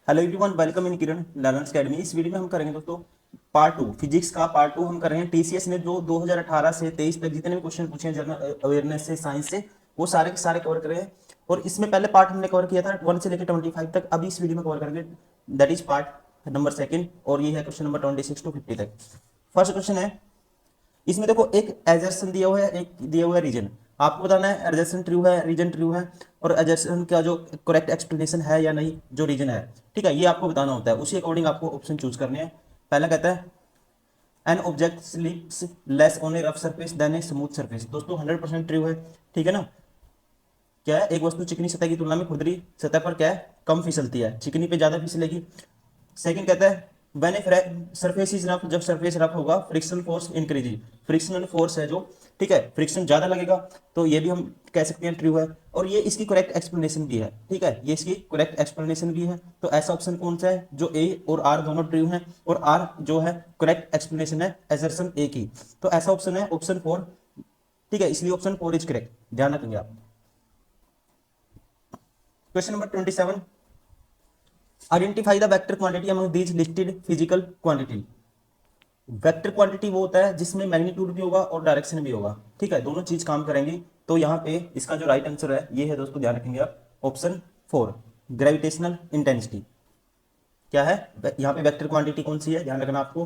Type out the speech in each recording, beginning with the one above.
Hello everyone, welcome in Kiran learners academy. इस video में हम करेंगे दोस्तों पार्ट टू, फिजिक्स का पार्ट टू हम कर रहे हैं। टीसीएस ने जो 2018 से 23 तक जितने भी क्वेश्चन पूछे हैं जनरल अवेयरनेस से, साइंस से, वो सारे के सारे कवर करे हैं। और इसमें पहले पार्ट हमने कवर किया था 1 से लेकर 25 तक। अभी इस वीडियो में कवर करेंगे, that is part number second, और ये है क्वेश्चन नंबर 26 टू 50 तक। फर्स्ट क्वेश्चन है, इसमें देखो एक एजर्सन दिया हुआ है, एक दिया हुआ है रीजन। आपको बताना है एजर्सन ट्रू है, रीजन ट्रू है, और एजर्सन का जो करेक्ट एक्सप्लेनेशन है या नहीं, जो रीजन है। ठीक है, ये आपको बताना होता है। उसी अकॉर्डिंग आपको ऑप्शन चूज करने हैं। पहला कहता है an object slips less on a rough surface than a smooth surface. दोस्तों 100% ट्रू है। ठीक है ना। क्या है, एक वस्तु चिकनी सतह की तुलना में खुरदरी सतह पर क्या है, कम फिसलती है, चिकनी पे ज्यादा फिसलेगी। सेकंड कहता है when a surface is rough, जब सरफेस रफ होगा frictional force increase. Frictional force है जो, ठीक है, फ्रिक्शन ज्यादा लगेगा। तो ये भी हम कह सकते हैं ट्रू है, और ये इसकी करेक्ट एक्सप्लेनेशन भी है। ठीक है, ये इसकी करेक्ट एक्सप्लेनेशन भी है। तो ऐसा ऑप्शन कौन सा है जो ए और आर दोनों ट्रू है, और आर जो है करेक्ट एक्सप्लेनेशन है एजर्सन ए की। तो ऐसा ऑप्शन है ऑप्शन 4। ठीक है, इसलिए ऑप्शन 4 इज करेक्ट, ध्यान रखेंगे आप। Question number 27, identify the vector quantity among these listed physical quantity. Vector quantity वो होता है जिसमें मैग्नीट्यूड भी होगा और डायरेक्शन भी होगा। ठीक है, दोनों चीज काम करेंगी। तो यहाँ पे इसका जो राइट आंसर है ये है दोस्तों, ध्यान रखेंगे आप, ऑप्शन 4, ग्रेविटेशनल इंटेंसिटी। क्या है यहाँ पे वेक्टर क्वांटिटी कौन सी है, ध्यान रखना आपको।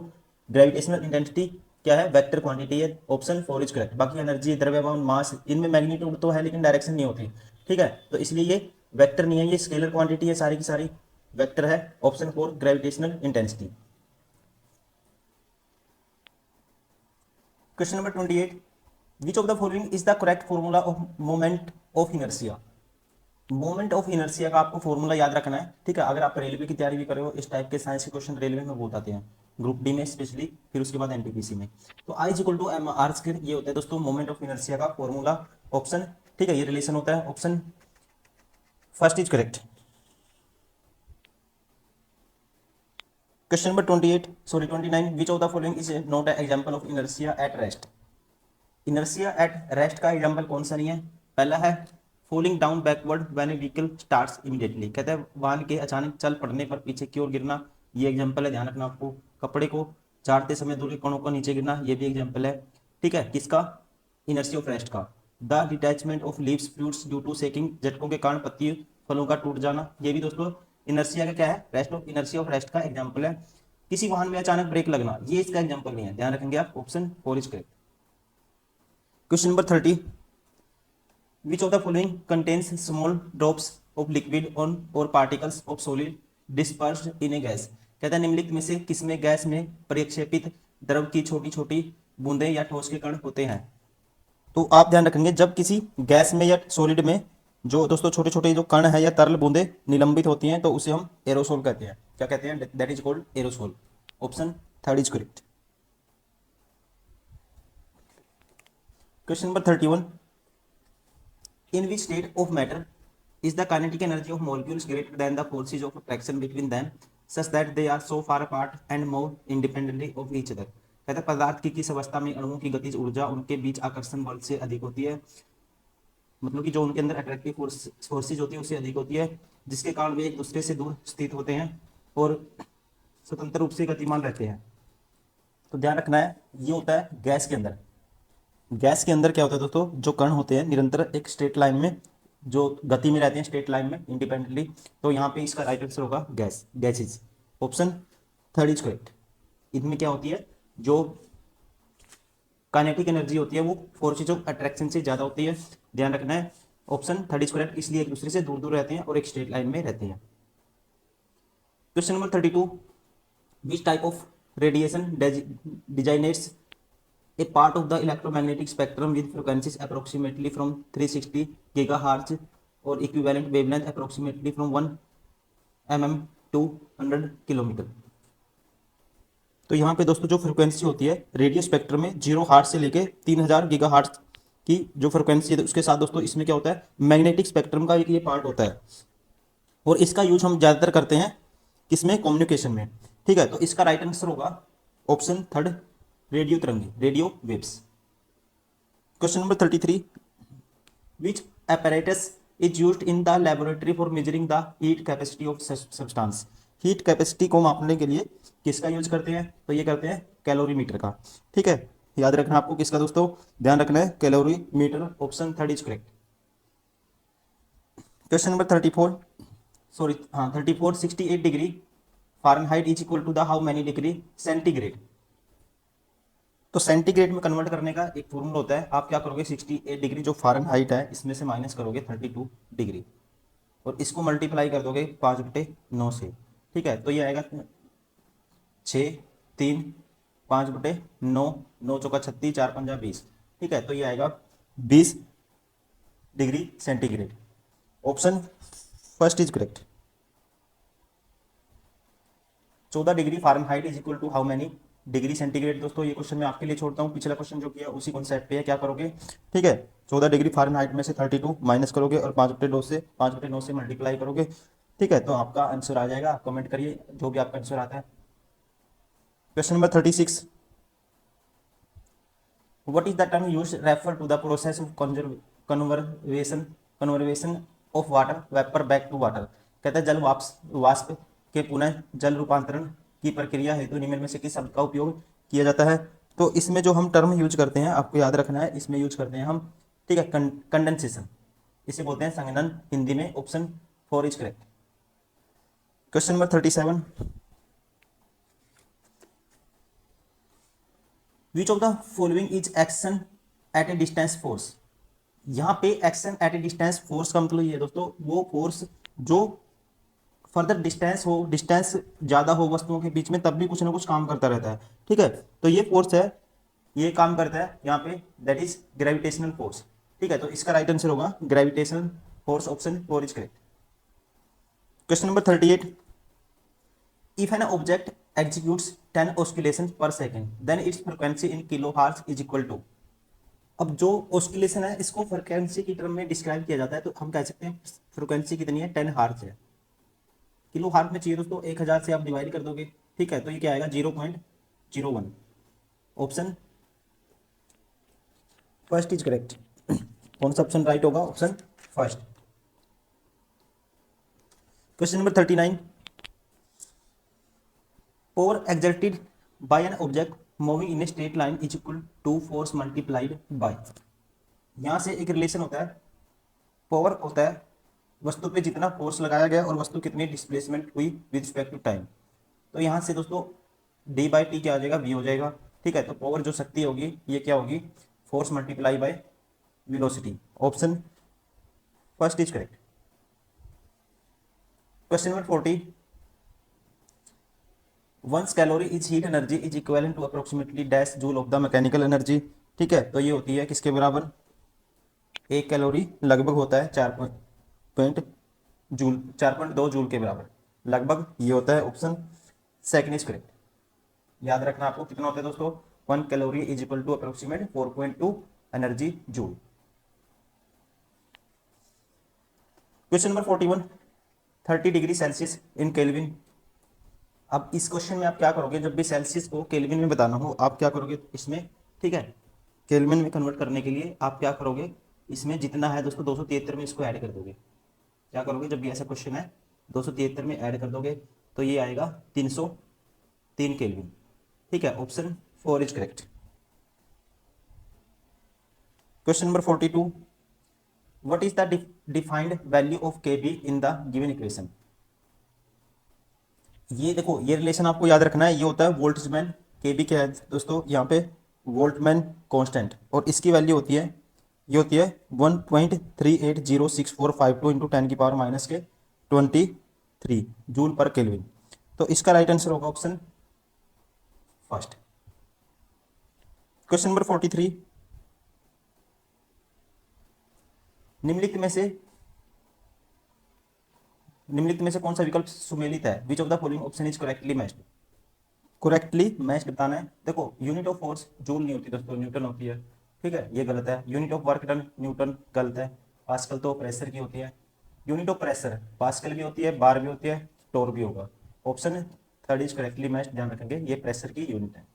ग्रेविटेशनल इंटेंसिटी क्या है, वेक्टर क्वांटिटी है। Option 4 is correct. बाकी एनर्जी, द्रव्यमान, मास, इनमें मैग्नीट्यूड तो है लेकिन डायरेक्शन नहीं होती। ठीक है, तो इसलिए ये वेक्टर नहीं है, ये स्केलर क्वांटिटी है, सारी की सारी वेक्टर है। Option 4 gravitational intensity. Question number 28, which of the following is the correct formula of moment of inertia. Moment of inertia का आपको फॉर्मूला याद रखना है। ठीक है, अगर आप रेलवे की तैयारी भी कर रहे हो, इस टाइप के साइंस के क्वेश्चन रेलवे में बहुत आते हैं, ग्रुप डी में स्पेशली, फिर उसके बाद एनटीपीसी में। तो I is equal to M R square, ये होता है दोस्तों मोमेंट ऑफ इनर्शिया का फॉर्मूला। ऑप्शन, ठीक है, ये रिलेशन होता है। Option first is correct. Question number 28, sorry 29, which of the following is not an example of inertia at rest. Inertia at rest का एग्जांपल कौन सा नहीं है। पहला है falling down backward when a vehicle starts immediately. कहते हैं वाहन के अचानक चल पड़ने पर पीछे की ओर गिरना, ये एग्जांपल है, ध्यान रखना आपको। कपड़े को झाड़ते समय धूल के कणों को नीचे गिरना, ये भी एग्जांपल है। ठीक है, किसका, इनर्शिया ऑफ रेस्ट का। The detachment of leaves fruits due to shaking, झटकों के कारण पत्ती फलों का टूट जाना, ये भी दोस्तों इनर्शिया का क्या है, rest of, inertia of rest का एग्जाम्पल है। किसी वाहन में अचानक ब्रेक लगना, ये इसका एग्जाम्पल नहीं है, ध्यान रखेंगे आप। Option 4 is correct. Question number 30, which of the following contains small drops of liquid on or particles of solid dispersed in a gas। कहता है निम्नलिखित में से किसमें गैस में प्रक्षेपित द्रव की छोटी छोटी बूंदें या ठोस के कण होते हैं। तो आप ध्यान रखेंगे, जब किसी गैस में या सॉलिड में जो दोस्तों छोटे छोटे जो कण है या तरल बूंदें निलंबित होती हैं, तो उसे हम एरोसोल कहते हैं। क्या कहते हैं, that is called aerosol. Option 3 is correct. Question number 31, in which state of matter is the kinetic energy of molecules greater than the forces of attraction between them such that they are so far apart and move independently of each other। कहता है पदार्थ की किस अवस्था में अणुओं की गतिज ऊर्जा उनके बीच आकर्षण बल से अधिक होती है, मतलब कि जो उनके अंदर अट्रैक्टिव फोर्सेज होती है उससे अधिक होती है, जिसके कारण वे एक दूसरे से दूर स्थित होते हैं और स्वतंत्र रूप से गतिमान रहते हैं। तो ध्यान रखना है, ये होता है गैस के अंदर। गैस के अंदर क्या होता है दोस्तों, जो कण होते हैं निरंतर एक स्ट्रेट लाइन में जो गति में रहते हैं, स्ट्रेट लाइन में इंडिपेंडेंटली। तो यहाँ पे इसका राइट आंसर होगा gas, gases. Option 3 is correct. इनमें क्या होती है, जो काइनेटिक एनर्जी होती है वो फोर्सेज ऑफ अट्रैक्शन से ज्यादा होती है, ध्यान रखना है। ऑप्शन 3 इज करेक्ट, इसलिए एक दूसरे से दूर दूर रहते हैं और एक स्ट्रेट लाइन में रहते हैं। Question number 32, which type of radiation designates a part of the electromagnetic spectrum with frequencies approximately from 360 gigahertz or equivalent wavelength approximately from 1 mm to 100 kilometre. तो यहाँ पे दोस्तों जो फ्रिक्वेंसी होती है रेडियो स्पेक्ट्रम में 0 हार्ट्ज से लेके 3000 गीगा हार्ट्ज की जो फ्रिक्वेंसी है, उसके साथ दोस्तों इसमें क्या होता है, मैग्नेटिक स्पेक्ट्रम का एक ये पार्ट होता है, और इसका यूज हम ज्यादातर करते हैं किसमें, कम्युनिकेशन में। ठीक है, तो इसका राइट आंसर होगा ऑप्शन 3, रेडियो तरंगे, radio waves. Question number 33, which apparatus is used in the laboratory for measuring the heat capacity of substance। Heat capacity को मापने के लिए किसका यूज करते हैं, तो ये करते हैं कैलोरीमीटर का। ठीक है, याद रखना आपको किसका दोस्तों, ध्यान रखना है calorimeter. Option third is correct. Question number 34, sorry हाँ 34, 68 degree Fahrenheit is equal to the how many degree centigrade. तो सेंटीग्रेड में कन्वर्ट करने का एक फॉर्मूला होता है, आप क्या करोगे 68 डिग्री जो फ़ारेनहाइट है इसमें से माइनस करोगे 32 डिग्री और इसको मल्टीप्लाई कर दोगे 5/9 से। ठीक है, तो ये आएगा 6, 3, 5/9, 9 × 4 = 36, 4 × 5 = 20। ठीक है, तो ये आएगा 20 degree centigrade. Option first is correct. 14 degree Fahrenheit is equal to how many degree centigrade. दोस्तों ये क्वेश्चन मैं आपके लिए छोड़ता हूँ, पिछला क्वेश्चन जो किया उसी कॉन्सेप्ट पे है, क्या करोगे। ठीक है, 14 डिग्री फ़ारेनहाइट में से 32 माइनस करोगे और 5/9 से मल्टीप्लाई करोगे। ठीक है, तो आपका आंसर आ जाएगा, आप कमेंट करिए जो भी आपका आंसर आता है। Question number 36, what is the term use refer to the process of conversion of water vapour back to water. कहता है जल वाष्प के पुनः जल रूपांतरण की प्रक्रिया हेतु निम्न में से किस शब्द का उपयोग किया जाता है। तो इसमें जो हम टर्म यूज करते हैं आपको याद रखना है, इसमें यूज करते हैं हम, ठीक है, कंडेंसेशन, इसे बोलते हैं संघनन हिंदी में। Option 4 is correct. Question number 37, which of the following is action at A distance force. यहाँ पे action at A distance force का मतलब ये दोस्तों, वो फोर्स जो फर्दर डिस्टेंस हो, डिस्टेंस ज्यादा हो वस्तुओं के बीच में, तब भी कुछ ना कुछ काम करता रहता है। ठीक है, तो ये फोर्स है, ये काम करता है यहाँ पे, दैट इज ग्रेविटेशनल फोर्स। ठीक है, तो इसका राइट आंसर होगा gravitational force. Option 4 is correct. Question number 38, if an object executes 10 oscillations per second then its frequency in kilohertz is equal to। अब जो ऑस्किलेशन है इसको फ्रीक्वेंसी की टर्म में डिस्क्राइब किया जाता है, तो हम कह सकते हैं फ्रीक्वेंसी कितनी है, 10 हर्ट्ज है। किलो हर्ट्ज में चाहिए दोस्तों 1000 से आप डिवाइड कर दोगे। ठीक है, तो ये क्या आएगा 0.01। Option first is correct. कौन सा ऑप्शन राइट होगा, option first. Question number 39, power exerted by an object moving in a straight line is equal to force multiplied by। यहाँ से एक रिलेशन होता है, पावर होता है वस्तु पे जितना फोर्स लगाया गया और वस्तु कितनी डिस्प्लेसमेंट हुई विद रिस्पेक्ट टू टाइम। तो यहाँ से दोस्तों d/t क्या आ जाएगा, v हो जाएगा। ठीक है, तो पावर जो शक्ति होगी ये क्या होगी, force multiply by velocity. Option first is correct. Question number 40, once calorie is heat energy is equivalent to approximately dash joule of the mechanical energy. ठीक है, तो ये होती है किसके बराबर, एक कैलोरी लगभग होता है 4.2 जूल के बराबर लगभग, ये होता है। Option second is correct. याद रखना आपको कितना होता है दोस्तों, 1 calorie is equal to approximate 4.2 energy joule. Question number 41, 30 degree Celsius in Kelvin. अब इस क्वेश्चन में आप क्या करोगे, जब भी सेल्सियस को केल्विन में बताना हो आप क्या करोगे इसमें। ठीक है, केल्विन में कन्वर्ट करने के लिए आप क्या करोगे, इसमें जितना है दोस्तों 273 में इसको ऐड कर दोगे। क्या करोगे, जब भी ऐसा क्वेश्चन है 273 में ऐड कर दोगे तो ये आएगा 303 केल्विन। ठीक है, option 4 is correct. Question number 42, what is the defined value of KB in the given equation. ये देखो, ये रिलेशन आपको याद रखना है, ये होता है वोल्ट्जमैन। केबी क्या है दोस्तों, यहाँ पे वोल्टमैन कांस्टेंट, और इसकी वैल्यू होती है, ये होती है 1.380645 इंटू 10⁻⁻23 जूल पर केल्विन। तो इसका राइट आंसर होगा ऑप्शन फर्स्ट। क्वेश्चन नंबर 43, निम्नलिखित में से कौन सा विकल्प सुमेलित है, विच of the following option is correctly matched. Correctly matched बताना है। देखो, यूनिट ऑफ फोर्स जूल नहीं होती दोस्तों, न्यूटन होती है। ठीक है, ये गलत है। Unit of work done Newton गलत है। पास्कल तो प्रेशर की होती है। यूनिट ऑफ प्रेशर पास्कल भी होती है, बार भी होती है, टोर भी होगा। Option third is correctly matched, ध्यान रखेंगे ये प्रेशर की यूनिट है।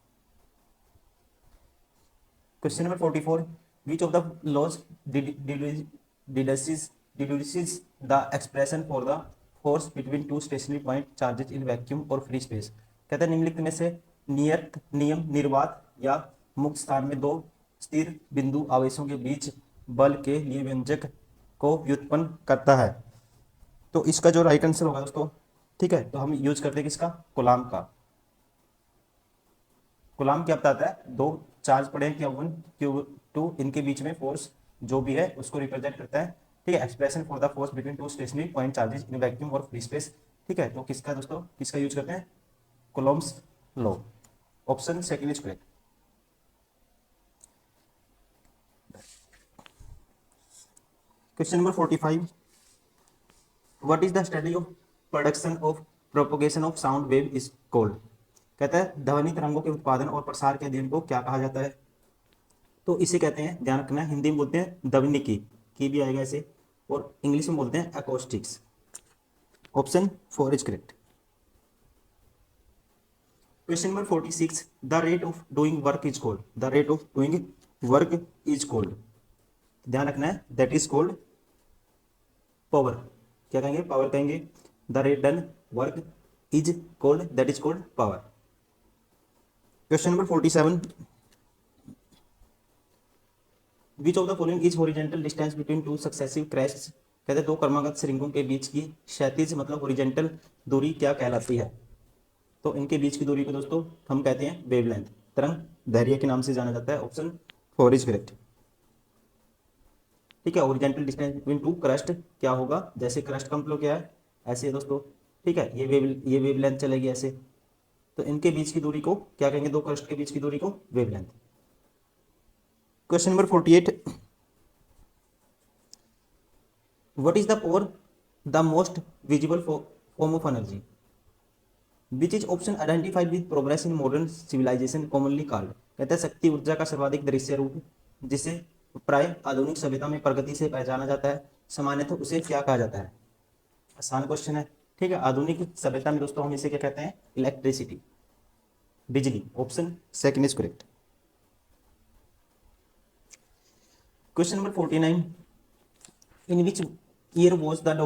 Question number 44, which of the laws deduces the expression for the force between two stationary point charges in vacuum और फ्री स्पेस। कहते हैं निम्नलिखित में से नियत नियम निर्वात या मुक्त स्थान में दो स्थिर बिंदु आवेशों के बीच बल के लिए व्यंजक को व्युत्पन्न करता है। तो इसका जो राइट आंसर होगा दोस्तों, ठीक है, तो हम यूज करते हैं किसका, कूलाम का। कूलाम क्या बताता है, दो चार्ज पड़े हैं Q1 Q2, इनके बीच में फोर्स जो भी है उसको रिप्रेजेंट करता है। ठीक है, expression for the force between two stationary point charges in vacuum और फ्री स्पेस। ठीक है, तो किसका दोस्तों, किसका यूज करते हैं, Coulomb's law. Option second is correct. Question number 45, what is the study of production of propagation of sound wave is called. कहता है ध्वनि तरंगों के उत्पादन और प्रसार के अध्ययन को क्या कहा जाता है। तो इसे कहते हैं, ध्यान रखना है, हिंदी में बोलते हैं ध्वनिकी की भी आएगा ऐसे, और इंग्लिश में बोलते हैं acoustics. Option 4 is correct. Question number 46, the rate of doing work is called. The rate of doing work is called, ध्यान रखना है, दैट इज कॉल्ड पावर। क्या कहेंगे, पावर कहेंगे। The rate done work is called, that is called power. Question number 47, which of the following is horizontal distance between two successive crests. कहते हैं दो क्रमागत श्रृंगों के बीच की क्षैतिज मतलब हॉरिजॉन्टल दूरी क्या कहलाती है। तो इनके बीच की दूरी को दोस्तों हम कहते हैं वेवलेंथ, तरंग दैर्घ्य के नाम से जाना जाता है। Option 4 is correct. ठीक है, horizontal distance between to crust क्या होगा, जैसे क्रस्ट का मतलब क्या है, ऐसे है दोस्तों। ठीक है, ये वेवलेंथ चलेगी ऐसे, तो इनके बीच की दूरी को क्या कहेंगे, दो क्रस्ट के बीच की दूरी को wavelength. Question number 48, what is the power the most visible form of energy, which is option identified with progress in modern civilization commonly called. कहता है शक्ति ऊर्जा का सर्वाधिक दृश्य रूप जिसे प्राय आधुनिक सभ्यता में प्रगति से पहचाना जाता है, सामान्यतः उसे क्या कहा जाता है। आसान क्वेश्चन है। ठीक है, आधुनिक सभ्यता में दोस्तों हम इसे क्या कहते हैं, इलेक्ट्रिसिटी, बिजली। Option second is correct. Question number 49, in which year was the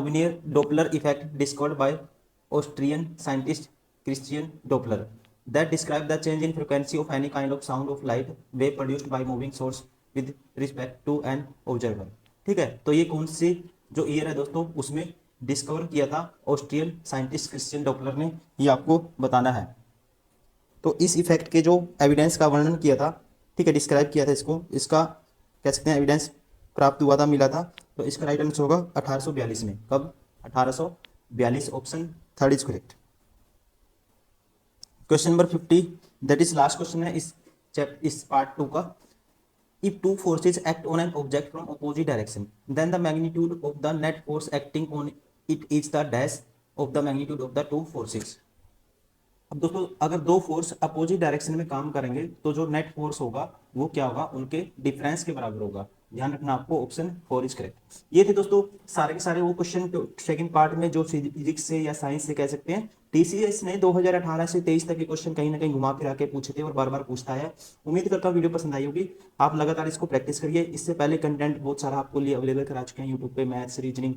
Doppler effect discovered by Austrian scientist Christian Doppler that describe the change in frequency of any kind of sound of light wave produced by moving source with respect to an observer। ठीक है, तो ये कौन सी जो year है दोस्तों, उसमें discover किया था ऑस्ट्रियन साइंटिस्ट क्रिश्चियन डोपलर ने, ये आपको बताना है। तो इस इफेक्ट के जो एविडेंस का वर्णन किया था, ठीक है, डिस्क्राइब किया था इसको, इसका कह सकते हैं एविडेंस प्राप्त हुआ था, मिला था। तो इसका राइट आंसर होगा 1842 में। कब, 1842। Option third is correct. Question number 50, that is last question है इस पार्ट 2 का। If two forces act on an object from opposite direction then the magnitude of the net force acting on it is the dash of the magnitude of the two forces. अब दोस्तों अगर दो force opposite direction में काम करेंगे तो जो net force होगा वो क्या होगा, उनके डिफरेंस के बराबर होगा। ध्यान रखना आपको, ऑप्शन 4 इज करेक्ट। ये थे दोस्तों सारे के सारे वो क्वेश्चन सेकंड पार्ट में जो फिजिक्स से या साइंस से कह सकते हैं टीसीएस ने 2018 से 23 तक के क्वेश्चन कहीं ना कहीं घुमा फिरा के पूछे थे और बार बार पूछता है। उम्मीद करता हूँ वीडियो पसंद आई होगी, आप लगातार इसको प्रैक्टिस करिए। इससे पहले कंटेंट बहुत सारा आपको लिए अवेलेबल करा चुके हैं यूट्यूब पे, मैथ्स, रीजनिंग,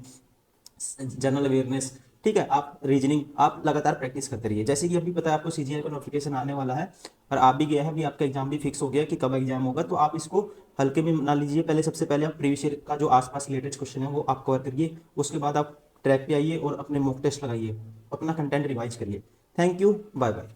जनरल अवेयरनेस। ठीक है, आप रीजनिंग आप लगातार प्रैक्टिस करते रहिए। जैसे कि अभी पता है आपको सीजीएल का नोटिफिकेशन आने वाला है और आप भी गया है, अभी आपका एग्जाम भी फिक्स हो गया कि कब एग्जाम होगा, तो आप इसको हल्के में ना लीजिए। पहले सबसे पहले आप प्रीवियस ईयर का जो आसपास लेटेस्ट क्वेश्चन है वो आप कवर करिए, उसके बाद आप ट्रैक पे आइए और अपने मॉक टेस्ट लगाइए, अपना कंटेंट रिवाइज करिए। Thank you, bye bye.